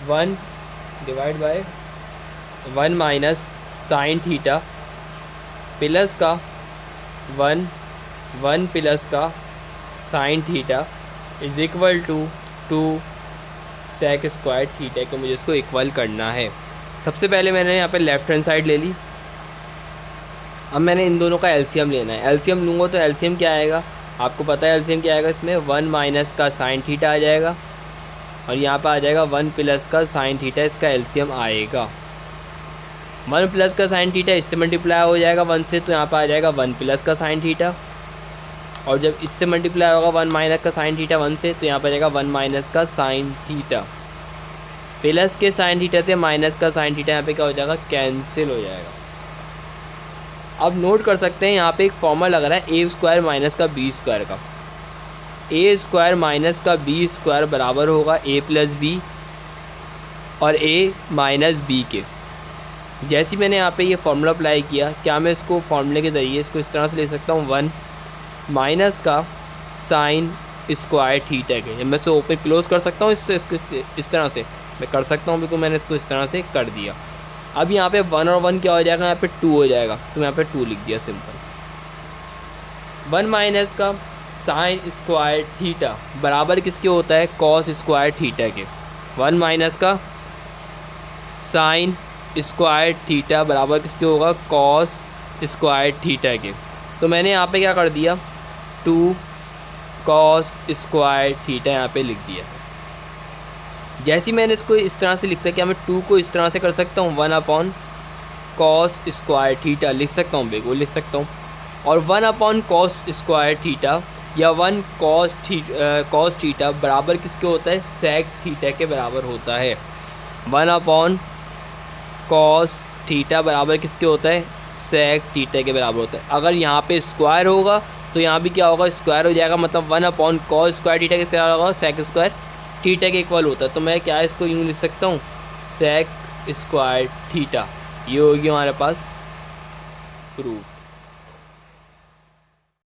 1 divide by 1 minus sine theta plus का 1 plus का sine theta is equal to 2 sec square theta को मुझे इसको इक्वल करना है। सबसे पहले मैंने यहाँ पे लेफ्ट हैंड साइड ले ली। अब मैंने इन दोनों का एलसीएम लेना है। एलसीएम लूँगा तो एलसीएम क्या आएगा, आपको पता है एलसीएम क्या आएगा इसमें, 1 माइनस का साइन थीटा आ जाएगा और यहाँ पर आ जाएगा 1 प्लस का साइन थीटा, इसका एलसीएम आएगा। 1 प्लस का साइन थीटा इससे मल्टीप्लाई हो जाएगा 1 से, तो यहाँ पर आ जाएगा 1 प्लस का साइन थीटा। और जब इससे मल्टीप्लाई होगा 1 माइनस का साइन थीटा 1 से, तो यहाँ पर आ जाएगा 1 माइनस का साइन थीटा। प्लस के साइन थीटा से माइनस का साइन थीटा यहाँ पे क्या हो जाएगा, कैंसिल हो जाएगा। अब नोट कर सकते हैं यहाँ पे एक फॉर्मूला लग रहा है ए स्क्वायर माइनस का बी स्क्वायर का। ए स्क्वायर माइनस का बी स्क्वायर बराबर होगा ए प्लस बी और ए माइनस बी के। जैसे मैंने यहाँ पे ये फार्मूला अप्लाई किया, क्या मैं इसको फार्मूले के ज़रिए इसको इस तरह से ले सकता हूँ, 1 माइनस का साइन स्क्वायर थीटा के। मैं इसे ओपन क्लोज कर सकता हूँ इस तरह से मैं कर सकता हूँ, बिल्कुल मैंने इसको इस तरह से कर दिया। अब यहाँ पे 1 और 1 क्या हो जाएगा, यहाँ पे 2 हो जाएगा, तो मैं यहाँ पे 2 लिख दिया सिंपल। 1 माइनस का साइन स्क्वायर थीटा बराबर किसके होता है, कॉस स्क्वायर थीटा के। 1 माइनस का साइन स्क्वायर थीटा बराबर किसके होगा, कॉस स्क्वायर थीटा के। तो मैंने यहाँ पे क्या कर दिया, 2 कॉस स्क्वायर थीटा यहाँ पे लिख दिया। जैसे मैंने इसको इस तरह से लिख सका, मैं 2 को इस तरह से कर सकता हूँ, 1 अपॉन कॉस स्क्वायर थीटा लिख सकता हूँ, बिल्कुल लिख सकता हूँ। और 1 अपॉन कॉस स्क्वायर थीटा या 1 कॉस थीटा बराबर किसके होता है, सेक थीटा के बराबर होता है। 1 अपॉन कॉस थीटा बराबर किसके होता है, सेक थीटा के बराबर होता है। अगर यहाँ पे स्क्वायर होगा तो यहाँ भी क्या होगा, स्क्वायर हो जाएगा, मतलब 1 अपॉन कॉस स्क्वायर थीटा के बराबर होगा, सेक स्क्वायर थीटा के इक्वल होता है। तो मैं क्या इसको यूँ लिख सकता हूँ, सेक स्क्वायर थीटा। ये होगी हमारे पास प्रूफ।